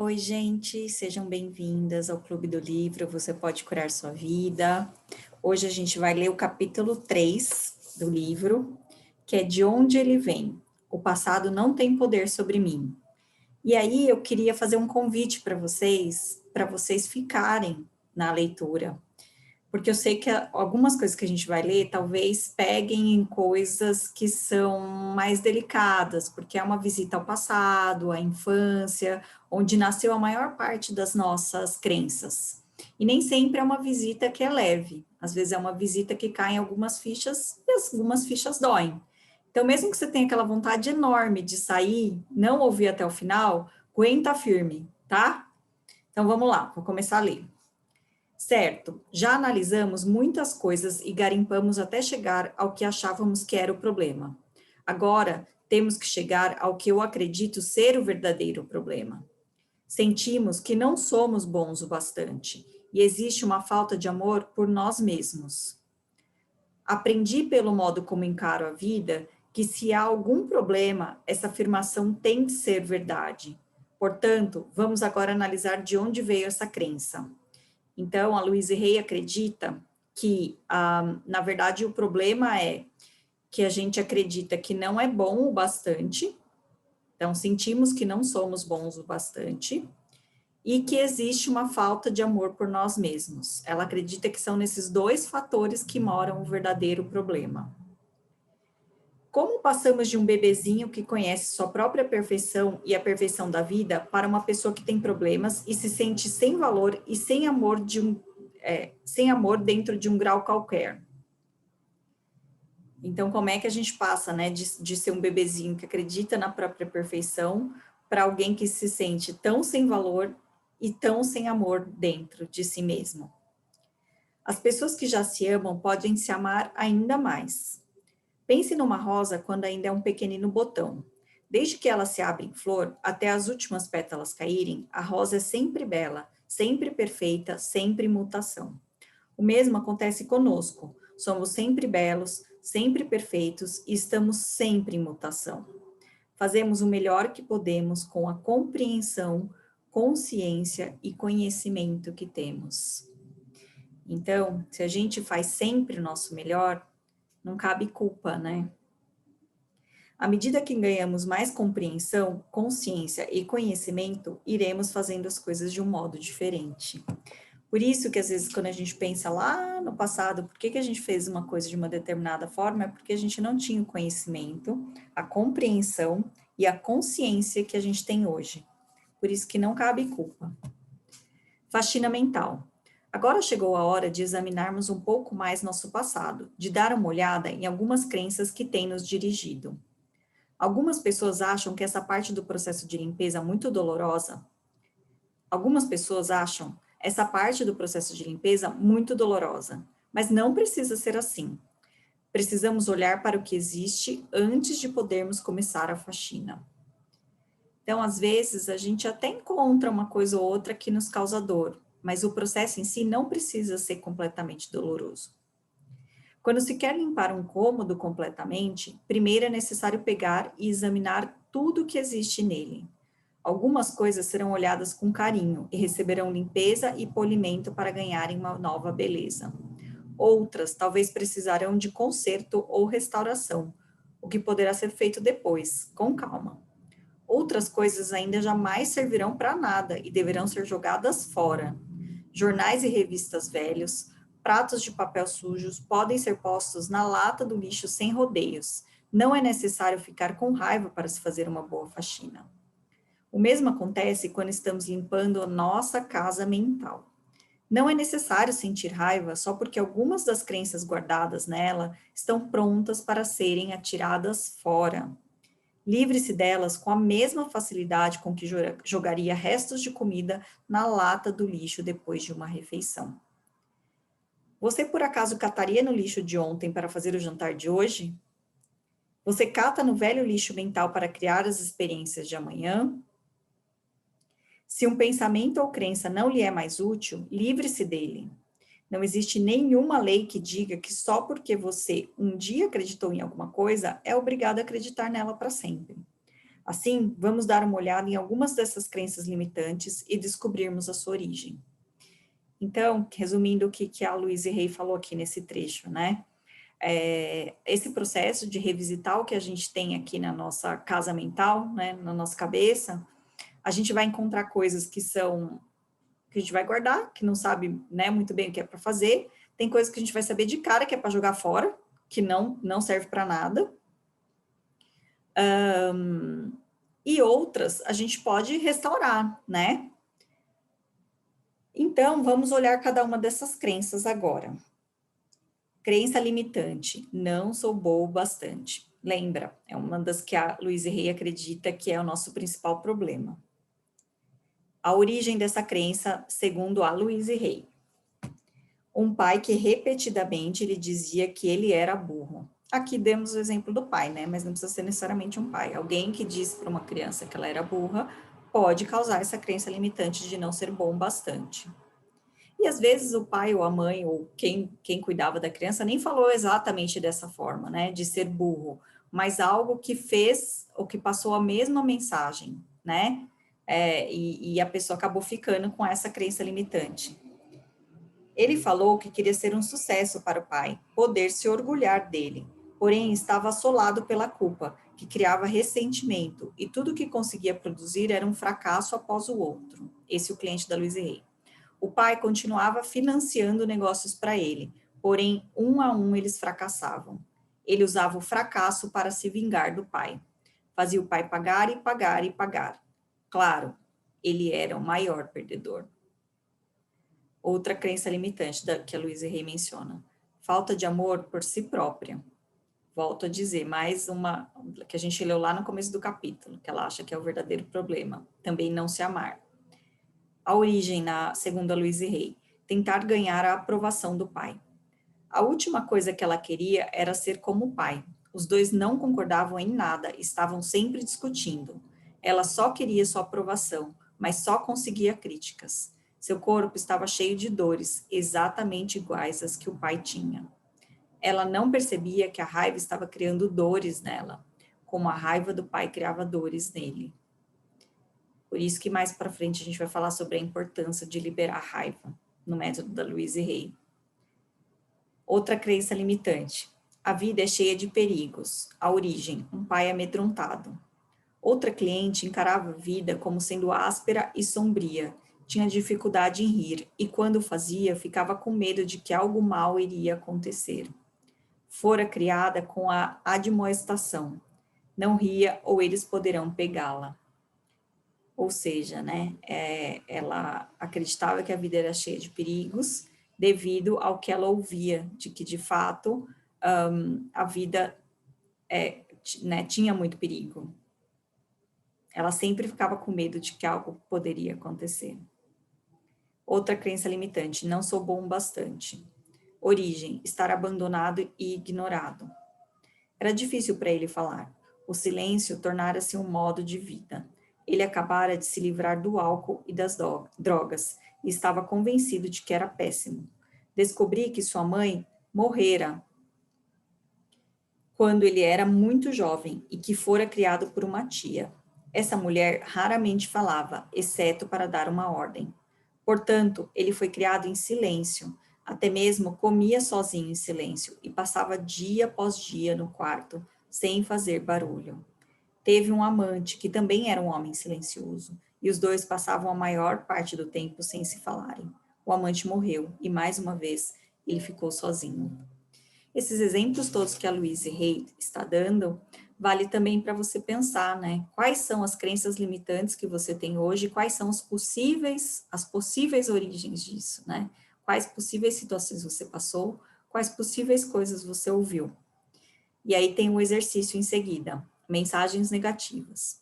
Oi, gente, sejam bem-vindas ao Clube do Livro, Você Pode Curar Sua Vida. Hoje a gente vai ler o capítulo 3 do livro, que é De Onde Ele Vem. O passado não tem poder sobre mim. E aí eu queria fazer um convite para vocês ficarem na leitura, porque eu sei que algumas coisas que a gente vai ler talvez peguem em coisas que são mais delicadas, porque é uma visita ao passado, à infância, onde nasceu a maior parte das nossas crenças. E nem sempre é uma visita que é leve, às vezes é uma visita que cai em algumas fichas e algumas fichas doem. Então, mesmo que você tenha aquela vontade enorme de sair, não ouvir até o final, aguenta firme, tá? Então, vamos lá, vou começar a ler. Certo, já analisamos muitas coisas e garimpamos até chegar ao que achávamos que era o problema. Agora, temos que chegar ao que eu acredito ser o verdadeiro problema. Sentimos que não somos bons o bastante e existe uma falta de amor por nós mesmos. Aprendi pelo modo como encaro a vida que se há algum problema, essa afirmação tem de ser verdade. Portanto, vamos agora analisar de onde veio essa crença. Então, a Louise Hay acredita que, na verdade, o problema é que a gente acredita que não é bom o bastante, então sentimos que não somos bons o bastante, e que existe uma falta de amor por nós mesmos. Ela acredita que são nesses dois fatores que moram o verdadeiro problema. Como passamos de um bebezinho que conhece sua própria perfeição e a perfeição da vida para uma pessoa que tem problemas e se sente sem valor e sem amor dentro de um grau qualquer? Então, como é que a gente passa, né, de ser um bebezinho que acredita na própria perfeição para alguém que se sente tão sem valor e tão sem amor dentro de si mesmo? As pessoas que já se amam podem se amar ainda mais. Pense numa rosa quando ainda é um pequenino botão. Desde que ela se abre em flor até as últimas pétalas caírem, a rosa é sempre bela, sempre perfeita, sempre em mutação. O mesmo acontece conosco. Somos sempre belos, sempre perfeitos e estamos sempre em mutação. Fazemos o melhor que podemos com a compreensão, consciência e conhecimento que temos. Então, se a gente faz sempre o nosso melhor, não cabe culpa, né? À medida que ganhamos mais compreensão, consciência e conhecimento, iremos fazendo as coisas de um modo diferente. Por isso que às vezes quando a gente pensa lá no passado, por que a gente fez uma coisa de uma determinada forma, é porque a gente não tinha o conhecimento, a compreensão e a consciência que a gente tem hoje. Por isso que não cabe culpa. Faxina mental. Agora chegou a hora de examinarmos um pouco mais nosso passado, de dar uma olhada em algumas crenças que têm nos dirigido. Algumas pessoas acham que essa parte do processo de limpeza é muito dolorosa. Algumas pessoas acham essa parte do processo de limpeza muito dolorosa, mas não precisa ser assim. Precisamos olhar para o que existe antes de podermos começar a faxina. Então, às vezes, a gente até encontra uma coisa ou outra que nos causa dor, mas o processo em si não precisa ser completamente doloroso. Quando se quer limpar um cômodo completamente, primeiro é necessário pegar e examinar tudo o que existe nele. Algumas coisas serão olhadas com carinho e receberão limpeza e polimento para ganharem uma nova beleza. Outras talvez precisarão de conserto ou restauração, o que poderá ser feito depois, com calma. Outras coisas ainda jamais servirão para nada e deverão ser jogadas fora. Jornais e revistas velhos, pratos de papel sujos podem ser postos na lata do lixo sem rodeios. Não é necessário ficar com raiva para se fazer uma boa faxina. O mesmo acontece quando estamos limpando a nossa casa mental. Não é necessário sentir raiva só porque algumas das crenças guardadas nela estão prontas para serem atiradas fora. Livre-se delas com a mesma facilidade com que jogaria restos de comida na lata do lixo depois de uma refeição. Você por acaso cataria no lixo de ontem para fazer o jantar de hoje? Você cata no velho lixo mental para criar as experiências de amanhã? Se um pensamento ou crença não lhe é mais útil, livre-se dele. Não existe nenhuma lei que diga que só porque você um dia acreditou em alguma coisa, é obrigado a acreditar nela para sempre. Assim, vamos dar uma olhada em algumas dessas crenças limitantes e descobrirmos a sua origem. Então, resumindo o que a Louise Hay falou aqui nesse trecho, né? Esse processo de revisitar o que a gente tem aqui na nossa casa mental, né, na nossa cabeça, a gente vai encontrar coisas que a gente vai guardar, que não sabe, né, muito bem o que é para fazer, tem coisas que a gente vai saber de cara que é para jogar fora, que não serve para nada, e outras a gente pode restaurar, né? Então, vamos olhar cada uma dessas crenças agora. Crença limitante, não sou boa o bastante. Lembra, é uma das que a Louise Hay acredita que é o nosso principal problema. A origem dessa crença, segundo a Louise Hay. Um pai que repetidamente lhe dizia que ele era burro. Aqui demos o exemplo do pai, né? Mas não precisa ser necessariamente um pai. Alguém que diz para uma criança que ela era burra pode causar essa crença limitante de não ser bom bastante. E às vezes o pai ou a mãe ou quem cuidava da criança nem falou exatamente dessa forma, né, de ser burro, mas algo que fez ou que passou a mesma mensagem, né, e a pessoa acabou ficando com essa crença limitante. Ele falou que queria ser um sucesso para o pai, poder se orgulhar dele, porém estava assolado pela culpa, que criava ressentimento, e tudo que conseguia produzir era um fracasso após o outro. Esse é o cliente da Louise Hay. O pai continuava financiando negócios para ele, porém, um a um eles fracassavam. Ele usava o fracasso para se vingar do pai. Fazia o pai pagar e pagar e pagar. Claro, ele era o maior perdedor. Outra crença limitante que a Louise Hay menciona. Falta de amor por si própria. Volto a dizer, mais uma que a gente leu lá no começo do capítulo, que ela acha que é o verdadeiro problema. Também não se amar. A origem, segundo a Louise Hay, tentar ganhar a aprovação do pai. A última coisa que ela queria era ser como o pai. Os dois não concordavam em nada, estavam sempre discutindo. Ela só queria sua aprovação, mas só conseguia críticas. Seu corpo estava cheio de dores, exatamente iguais às que o pai tinha. Ela não percebia que a raiva estava criando dores nela, como a raiva do pai criava dores nele. Por isso que mais para frente a gente vai falar sobre a importância de liberar a raiva no método da Louise Hay. Outra crença limitante. A vida é cheia de perigos. A origem, um pai amedrontado. Outra cliente encarava a vida como sendo áspera e sombria. Tinha dificuldade em rir e quando o fazia, ficava com medo de que algo mal iria acontecer. Fora criada com a admoestação. Não ria ou eles poderão pegá-la. Ou seja, né, ela acreditava que a vida era cheia de perigos devido ao que ela ouvia, de que, de fato, a vida né, tinha muito perigo. Ela sempre ficava com medo de que algo poderia acontecer. Outra crença limitante, não sou bom bastante. Origem, estar abandonado e ignorado. Era difícil para ele falar. O silêncio tornara-se um modo de vida. Ele acabara de se livrar do álcool e das drogas e estava convencido de que era péssimo. Descobri que sua mãe morrera quando ele era muito jovem e que fora criado por uma tia. Essa mulher raramente falava, exceto para dar uma ordem. Portanto, ele foi criado em silêncio, até mesmo comia sozinho em silêncio e passava dia após dia no quarto, sem fazer barulho. Teve um amante que também era um homem silencioso, e os dois passavam a maior parte do tempo sem se falarem. O amante morreu e, mais uma vez, ele ficou sozinho. Esses exemplos todos que a Louise Hay está dando, vale também para você pensar, né? Quais são as crenças limitantes que você tem hoje, quais são as possíveis origens disso, né? Quais possíveis situações você passou, quais possíveis coisas você ouviu. E aí tem um exercício em seguida, mensagens negativas.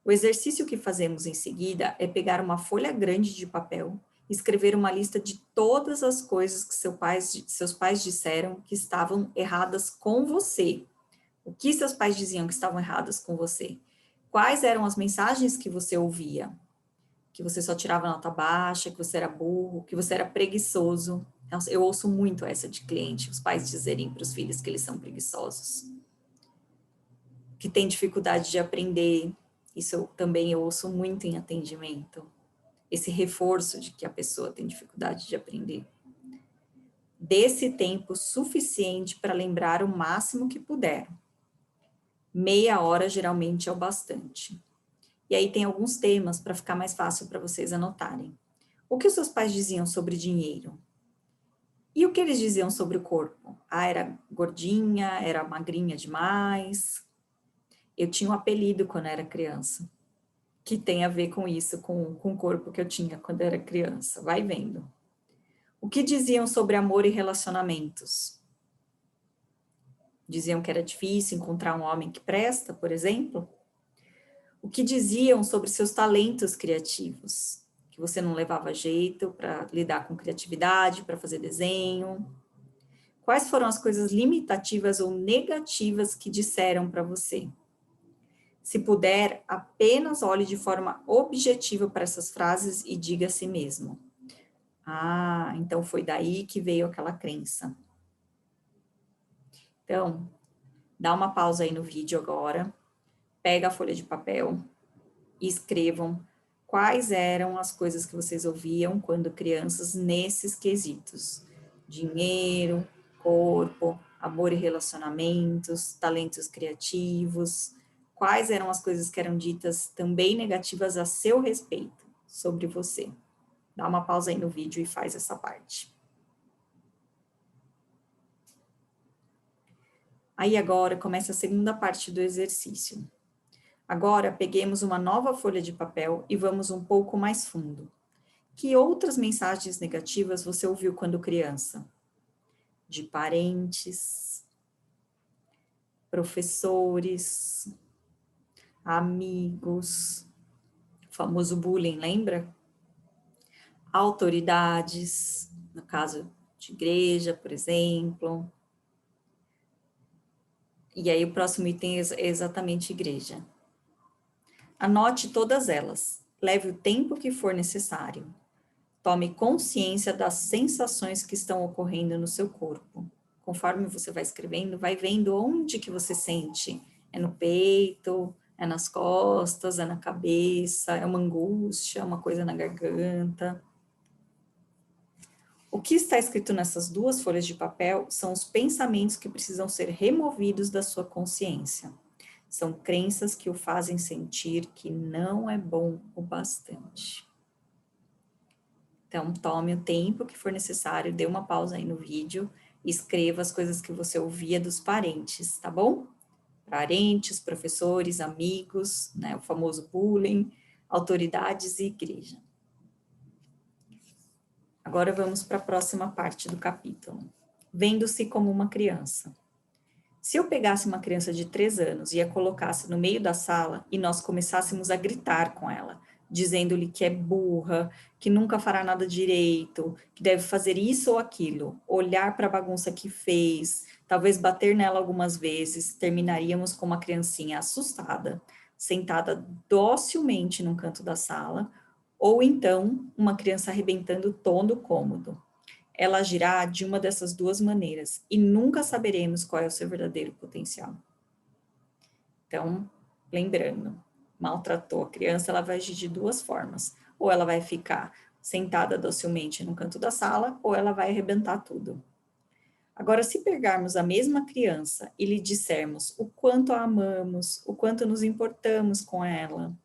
O exercício que fazemos em seguida é pegar uma folha grande de papel, escrever uma lista de todas as coisas que seus pais disseram que estavam erradas com você. O que seus pais diziam que estavam erradas com você? Quais eram as mensagens que você ouvia? Que você só tirava nota baixa, que você era burro, que você era preguiçoso. Eu ouço muito essa de cliente, os pais dizerem para os filhos que eles são preguiçosos, que têm dificuldade de aprender, Isso também eu ouço muito em atendimento, esse reforço de que a pessoa tem dificuldade de aprender. Dê-se tempo suficiente para lembrar o máximo que puder. Meia hora geralmente é o bastante. E aí tem alguns temas para ficar mais fácil para vocês anotarem. O que os seus pais diziam sobre dinheiro? E o que eles diziam sobre o corpo? Ah, era gordinha, era magrinha demais. Eu tinha um apelido quando era criança, que tem a ver com isso, com o corpo que eu tinha quando era criança. Vai vendo. O que diziam sobre amor e relacionamentos? Diziam que era difícil encontrar um homem que presta, por exemplo? O que diziam sobre seus talentos criativos? Que você não levava jeito para lidar com criatividade, para fazer desenho? Quais foram as coisas limitativas ou negativas que disseram para você? Se puder, apenas olhe de forma objetiva para essas frases e diga a si mesmo: ah, então foi daí que veio aquela crença. Então, dá uma pausa aí no vídeo agora, pega a folha de papel e escrevam quais eram as coisas que vocês ouviam quando crianças nesses quesitos: dinheiro, corpo, amor e relacionamentos, talentos criativos. Quais eram as coisas que eram ditas também negativas a seu respeito, sobre você? Dá uma pausa aí no vídeo e faz essa parte. Aí agora começa a segunda parte do exercício. Agora peguemos uma nova folha de papel e vamos um pouco mais fundo. Que outras mensagens negativas você ouviu quando criança? De parentes, professores, amigos, o famoso bullying, lembra? Autoridades, no caso de igreja, por exemplo. E aí o próximo item é exatamente igreja. Anote todas elas. Leve o tempo que for necessário. Tome consciência das sensações que estão ocorrendo no seu corpo. Conforme você vai escrevendo, vai vendo onde que você sente. É no peito, é nas costas, é na cabeça, é uma angústia, uma coisa na garganta. O que está escrito nessas duas folhas de papel são os pensamentos que precisam ser removidos da sua consciência. São crenças que o fazem sentir que não é bom o bastante. Então, tome o tempo que for necessário, dê uma pausa aí no vídeo e escreva as coisas que você ouvia dos parentes, tá bom? Parentes, professores, amigos, né, o famoso bullying, autoridades e igreja. Agora vamos para a próxima parte do capítulo. Vendo-se como uma criança. Se eu pegasse uma criança de 3 anos e a colocasse no meio da sala e nós começássemos a gritar com ela, dizendo-lhe que é burra, que nunca fará nada direito, que deve fazer isso ou aquilo, olhar para a bagunça que fez, talvez bater nela algumas vezes, terminaríamos com uma criancinha assustada, sentada docilmente num canto da sala, ou então uma criança arrebentando todo o cômodo. Ela agirá de uma dessas duas maneiras e nunca saberemos qual é o seu verdadeiro potencial. Então, lembrando, maltratou a criança, ela vai agir de duas formas. Ou ela vai ficar sentada docilmente no canto da sala, ou ela vai arrebentar tudo. Agora, se pegarmos a mesma criança e lhe dissermos o quanto a amamos, o quanto nos importamos com ela,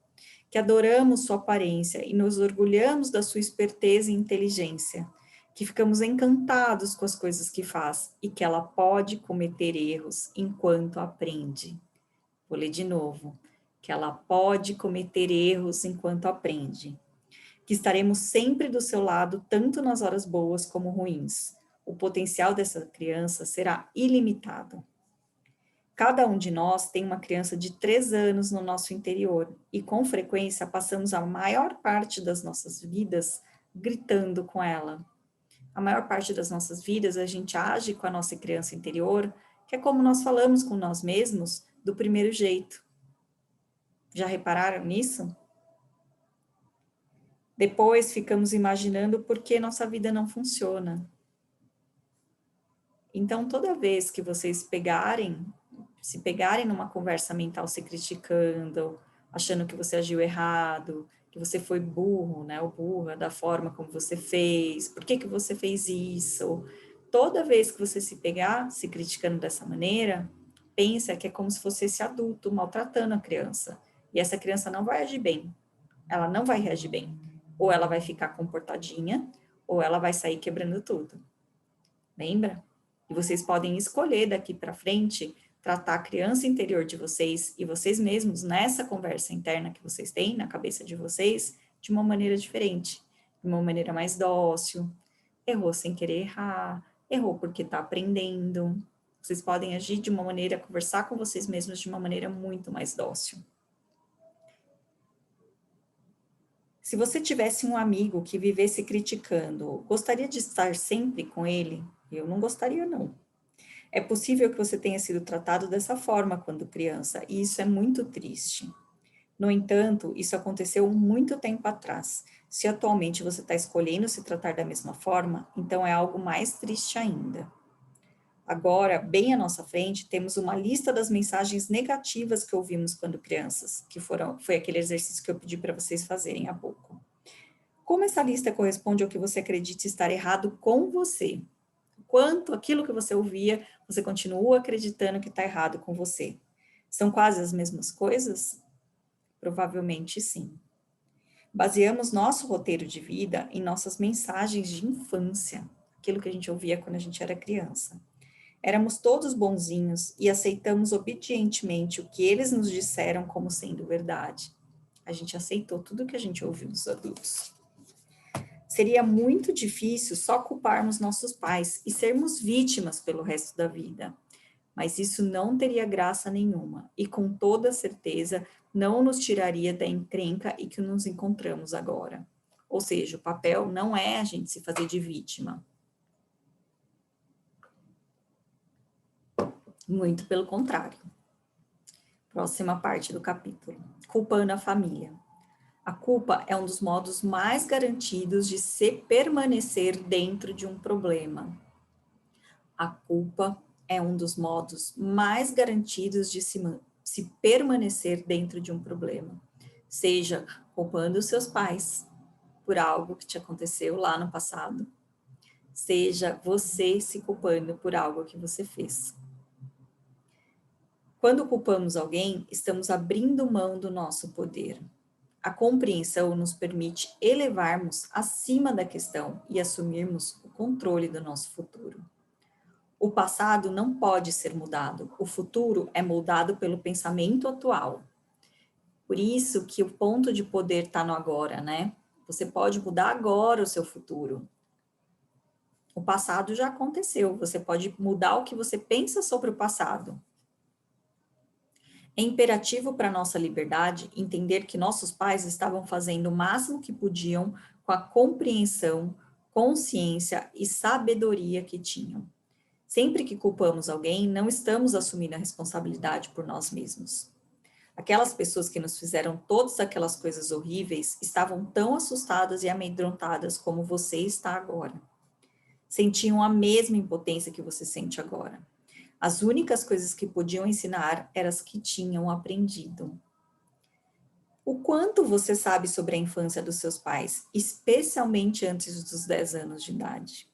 que adoramos sua aparência e nos orgulhamos da sua esperteza e inteligência, que ficamos encantados com as coisas que faz e que ela pode cometer erros enquanto aprende. Vou ler de novo. Que ela pode cometer erros enquanto aprende. Que estaremos sempre do seu lado, tanto nas horas boas como ruins. O potencial dessa criança será ilimitado. Cada um de nós tem uma criança de 3 anos no nosso interior e, com frequência, passamos a maior parte das nossas vidas gritando com ela. A maior parte das nossas vidas, a gente age com a nossa criança interior, que é como nós falamos com nós mesmos, do primeiro jeito. Já repararam nisso? Depois ficamos imaginando por que nossa vida não funciona. Então, toda vez que vocês se pegarem numa conversa mental se criticando, achando que você agiu errado, que você foi burro, né, ou burra da forma como você fez, por que que você fez isso? Toda vez que você se pegar se criticando dessa maneira, pensa que é como se fosse esse adulto maltratando a criança. E essa criança não vai agir bem, ela não vai reagir bem. Ou ela vai ficar comportadinha, ou ela vai sair quebrando tudo. Lembra? E vocês podem escolher daqui para frente tratar a criança interior de vocês e vocês mesmos nessa conversa interna que vocês têm na cabeça de vocês de uma maneira diferente, de uma maneira mais dócil. Errou sem querer errar, errou porque está aprendendo. Vocês podem agir de uma maneira, conversar com vocês mesmos de uma maneira muito mais dócil. Se você tivesse um amigo que vivesse criticando, gostaria de estar sempre com ele? Eu não gostaria, não. É possível que você tenha sido tratado dessa forma quando criança, e isso é muito triste. No entanto, isso aconteceu muito tempo atrás. Se atualmente você está escolhendo se tratar da mesma forma, então é algo mais triste ainda. Agora, bem à nossa frente, temos uma lista das mensagens negativas que ouvimos quando crianças, foi aquele exercício que eu pedi para vocês fazerem há pouco. Como essa lista corresponde ao que você acredita estar errado com você? Quanto aquilo que você ouvia, você continua acreditando que está errado com você? São quase as mesmas coisas? Provavelmente sim. Baseamos nosso roteiro de vida em nossas mensagens de infância, aquilo que a gente ouvia quando a gente era criança. Éramos todos bonzinhos e aceitamos obedientemente o que eles nos disseram como sendo verdade. A gente aceitou tudo que a gente ouviu dos adultos. Seria muito difícil só culparmos nossos pais e sermos vítimas pelo resto da vida. Mas isso não teria graça nenhuma e, com toda certeza, não nos tiraria da encrenca em que nos encontramos agora. Ou seja, o papel não é a gente se fazer de vítima. Muito pelo contrário. Próxima parte do capítulo. Culpando a família. A culpa é um dos modos mais garantidos de se permanecer dentro de um problema. A culpa é um dos modos mais garantidos de se permanecer dentro de um problema. Seja culpando os seus pais por algo que te aconteceu lá no passado, seja você se culpando por algo que você fez. Quando culpamos alguém, estamos abrindo mão do nosso poder. A compreensão nos permite elevarmos acima da questão e assumirmos o controle do nosso futuro. O passado não pode ser mudado, o futuro é moldado pelo pensamento atual. Por isso que o ponto de poder está no agora, né? Você pode mudar agora o seu futuro. O passado já aconteceu, você pode mudar o que você pensa sobre o passado. É imperativo para a nossa liberdade entender que nossos pais estavam fazendo o máximo que podiam com a compreensão, consciência e sabedoria que tinham. Sempre que culpamos alguém, não estamos assumindo a responsabilidade por nós mesmos. Aquelas pessoas que nos fizeram todas aquelas coisas horríveis estavam tão assustadas e amedrontadas como você está agora. Sentiam a mesma impotência que você sente agora. As únicas coisas que podiam ensinar eram as que tinham aprendido. O quanto você sabe sobre a infância dos seus pais, especialmente antes dos 10 anos de idade?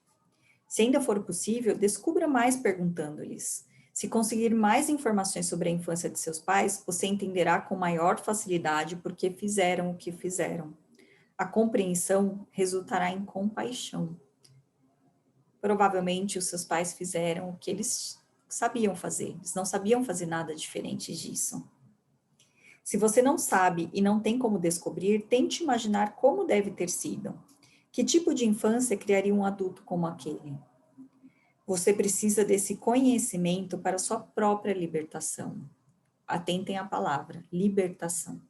Se ainda for possível, descubra mais perguntando-lhes. Se conseguir mais informações sobre a infância de seus pais, você entenderá com maior facilidade por que fizeram o que fizeram. A compreensão resultará em compaixão. Provavelmente os seus pais fizeram o que eles sabiam fazer, eles não sabiam fazer nada diferente disso. Se você não sabe e não tem como descobrir, tente imaginar como deve ter sido. Que tipo de infância criaria um adulto como aquele? Você precisa desse conhecimento para sua própria libertação. Atentem à palavra, libertação.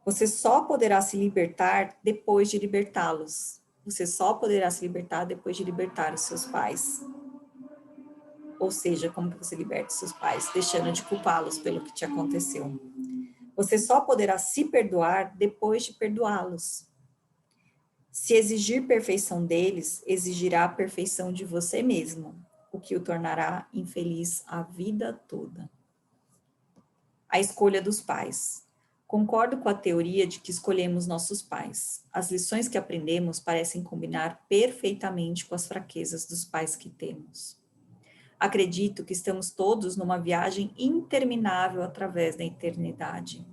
Você só poderá se libertar depois de libertá-los. Você só poderá se libertar depois de libertar os seus pais. Ou seja, como que você liberta os seus pais? Deixando de culpá-los pelo que te aconteceu. Você só poderá se perdoar depois de perdoá-los. Se exigir perfeição deles, exigirá a perfeição de você mesmo, o que o tornará infeliz a vida toda. A escolha dos pais. Concordo com a teoria de que escolhemos nossos pais. As lições que aprendemos parecem combinar perfeitamente com as fraquezas dos pais que temos. Acredito que estamos todos numa viagem interminável através da eternidade.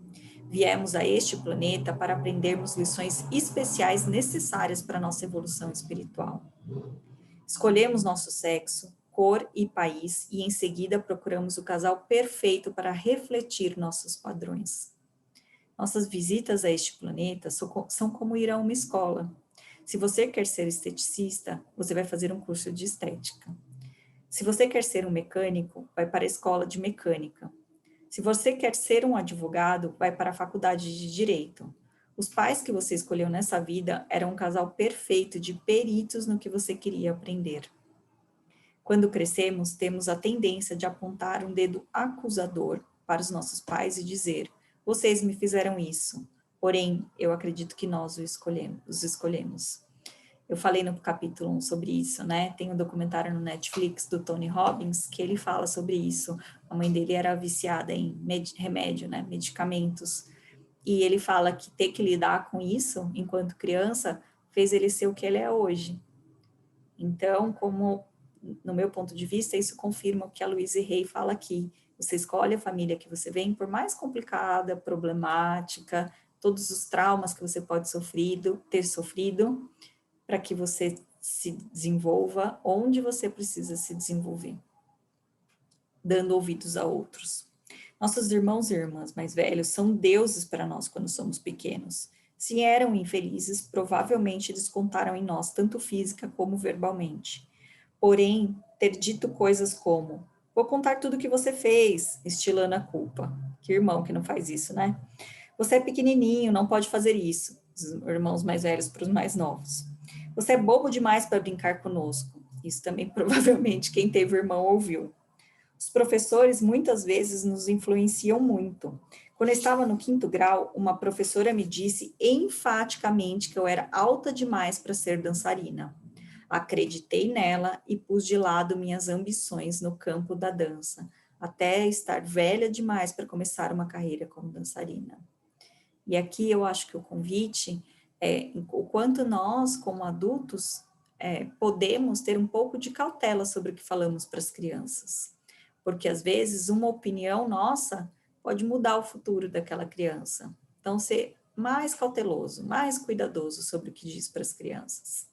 Viemos a este planeta para aprendermos lições especiais necessárias para a nossa evolução espiritual. Escolhemos nosso sexo, cor e país e em seguida procuramos o casal perfeito para refletir nossos padrões. Nossas visitas a este planeta são como ir a uma escola. Se você quer ser esteticista, você vai fazer um curso de estética. Se você quer ser um mecânico, vai para a escola de mecânica. Se você quer ser um advogado, vai para a faculdade de direito. Os pais que você escolheu nessa vida eram um casal perfeito de peritos no que você queria aprender. Quando crescemos, temos a tendência de apontar um dedo acusador para os nossos pais e dizer: vocês me fizeram isso. Porém, eu acredito que nós os escolhemos. Eu falei no capítulo 1 sobre isso, né? Tem um documentário no Netflix do Tony Robbins que ele fala sobre isso. A mãe dele era viciada em remédio, né? Medicamentos. E ele fala que ter que lidar com isso enquanto criança fez ele ser o que ele é hoje. Então, como no meu ponto de vista, isso confirma o que a Louise Hay fala aqui. Você escolhe a família que você vem, por mais complicada, problemática, todos os traumas que você pode ter sofrido, para que você se desenvolva onde você precisa se desenvolver, dando ouvidos a outros. Nossos irmãos e irmãs mais velhos são deuses para nós quando somos pequenos. Se eram infelizes, provavelmente eles contaram em nós, tanto física como verbalmente. Porém, ter dito coisas como: vou contar tudo o que você fez, estilando a culpa. Que irmão que não faz isso, né? Você é pequenininho, não pode fazer isso. Os irmãos mais velhos para os mais novos. Você é bobo demais para brincar conosco. Isso também provavelmente quem teve irmão ouviu. Os professores muitas vezes nos influenciam muito. Quando eu estava no 5º grau, uma professora me disse enfaticamente que eu era alta demais para ser dançarina. Acreditei nela e pus de lado minhas ambições no campo da dança, até estar velha demais para começar uma carreira como dançarina. E aqui eu acho que o convite é o quanto nós, como adultos, podemos ter um pouco de cautela sobre o que falamos para as crianças. Porque, às vezes, uma opinião nossa pode mudar o futuro daquela criança. Então, ser mais cauteloso, mais cuidadoso sobre o que diz para as crianças.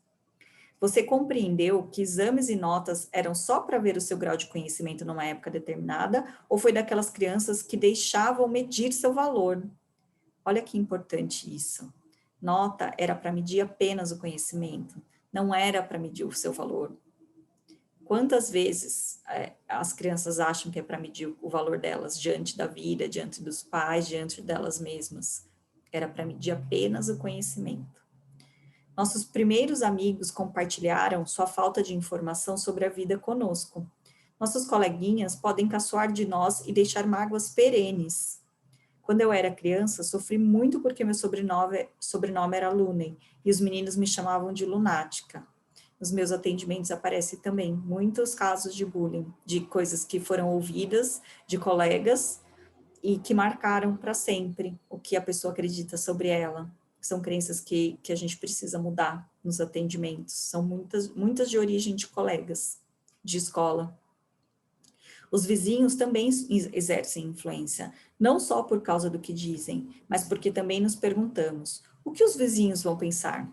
Você compreendeu que exames e notas eram só para ver o seu grau de conhecimento numa época determinada, ou foi daquelas crianças que deixavam medir seu valor? Olha que importante isso. Nota era para medir apenas o conhecimento, não era para medir o seu valor. Quantas vezes as crianças acham que é para medir o valor delas diante da vida, diante dos pais, diante delas mesmas? Era para medir apenas o conhecimento. Nossos primeiros amigos compartilharam sua falta de informação sobre a vida conosco. Nossos coleguinhas podem caçoar de nós e deixar mágoas perenes. Quando eu era criança, sofri muito porque meu sobrenome era Looney e os meninos me chamavam de lunática. Nos meus atendimentos aparecem também muitos casos de bullying, de coisas que foram ouvidas de colegas e que marcaram para sempre o que a pessoa acredita sobre ela. São crenças que a gente precisa mudar nos atendimentos. São muitas de origem de colegas de escola. Os vizinhos também exercem influência, não só por causa do que dizem, mas porque também nos perguntamos: o que os vizinhos vão pensar?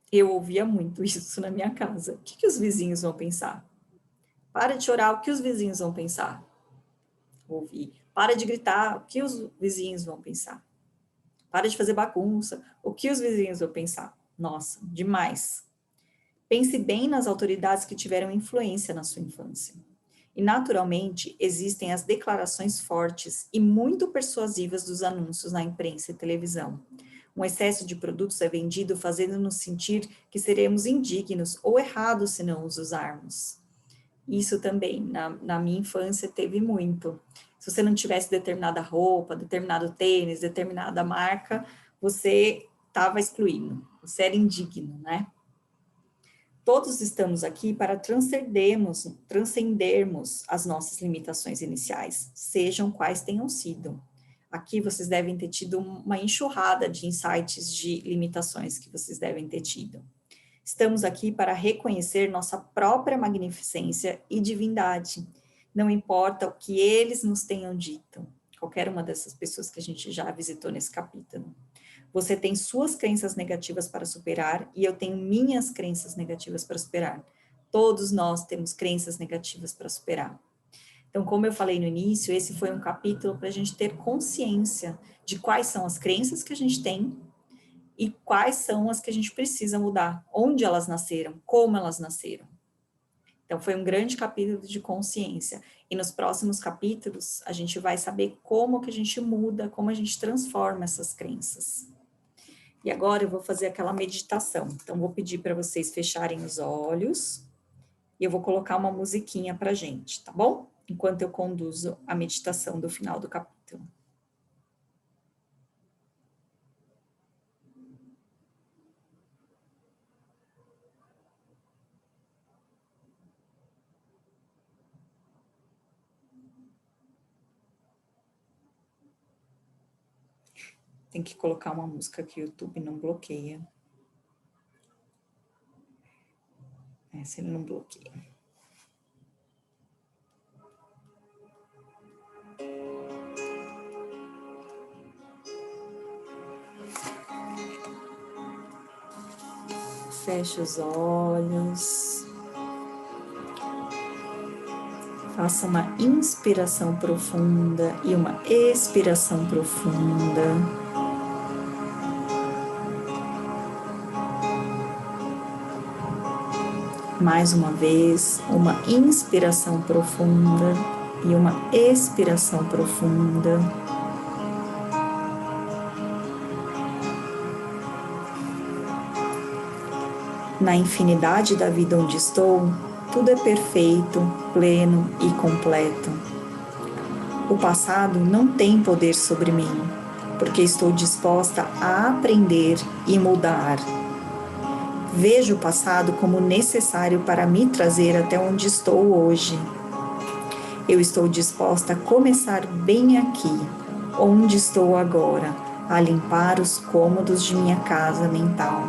Eu ouvia muito isso na minha casa. O que os vizinhos vão pensar? Para de chorar, o que os vizinhos vão pensar? Ouvi. Para de gritar, o que os vizinhos vão pensar? Para de fazer bagunça, o que os vizinhos vão pensar? Nossa, demais. Pense bem nas autoridades que tiveram influência na sua infância. E, naturalmente, existem as declarações fortes e muito persuasivas dos anúncios na imprensa e televisão. Um excesso de produtos é vendido fazendo-nos sentir que seremos indignos ou errados se não os usarmos. Isso também, na minha infância, teve muito. Se você não tivesse determinada roupa, determinado tênis, determinada marca, você estava excluído, você era indigno, né? Todos estamos aqui para transcendermos as nossas limitações iniciais, sejam quais tenham sido. Aqui vocês devem ter tido uma enxurrada de insights de limitações que vocês devem ter tido. Estamos aqui para reconhecer nossa própria magnificência e divindade. Não importa o que eles nos tenham dito, qualquer uma dessas pessoas que a gente já visitou nesse capítulo. Você tem suas crenças negativas para superar e eu tenho minhas crenças negativas para superar. Todos nós temos crenças negativas para superar. Então, como eu falei no início, esse foi um capítulo para a gente ter consciência de quais são as crenças que a gente tem e quais são as que a gente precisa mudar, onde elas nasceram, como elas nasceram. Então, foi um grande capítulo de consciência. E nos próximos capítulos, a gente vai saber como que a gente muda, como a gente transforma essas crenças. E agora eu vou fazer aquela meditação. Então, vou pedir para vocês fecharem os olhos e eu vou colocar uma musiquinha para a gente, tá bom? Enquanto eu conduzo a meditação do final do capítulo. Tem que colocar uma música que o YouTube não bloqueia. Se ele não bloqueia. Feche os olhos. Faça uma inspiração profunda e uma expiração profunda. Mais uma vez, uma inspiração profunda e uma expiração profunda. Na infinidade da vida onde estou, tudo é perfeito, pleno e completo. O passado não tem poder sobre mim, porque estou disposta a aprender e mudar. Vejo o passado como necessário para me trazer até onde estou hoje. Eu estou disposta a começar bem aqui, onde estou agora, a limpar os cômodos de minha casa mental.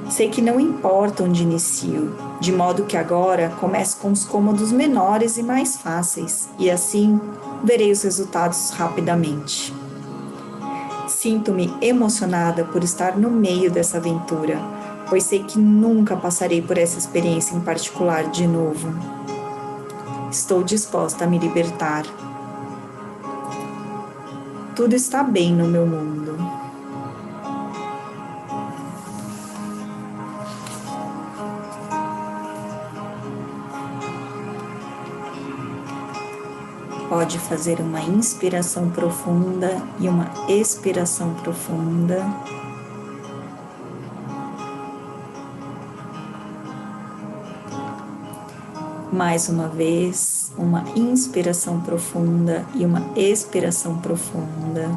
Sei que não importa onde inicio, de modo que agora comece com os cômodos menores e mais fáceis, e assim verei os resultados rapidamente. Sinto-me emocionada por estar no meio dessa aventura, pois sei que nunca passarei por essa experiência em particular de novo. Estou disposta a me libertar. Tudo está bem no meu mundo. Pode fazer uma inspiração profunda e uma expiração profunda. Mais uma vez, uma inspiração profunda e uma expiração profunda.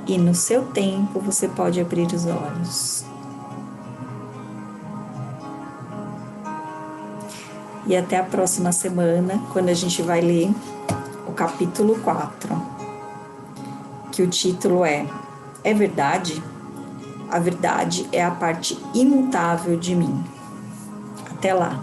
E no seu tempo, você pode abrir os olhos. E até a próxima semana, quando a gente vai ler o capítulo 4, que o título é verdade? A verdade é a parte imutável de mim. Até lá!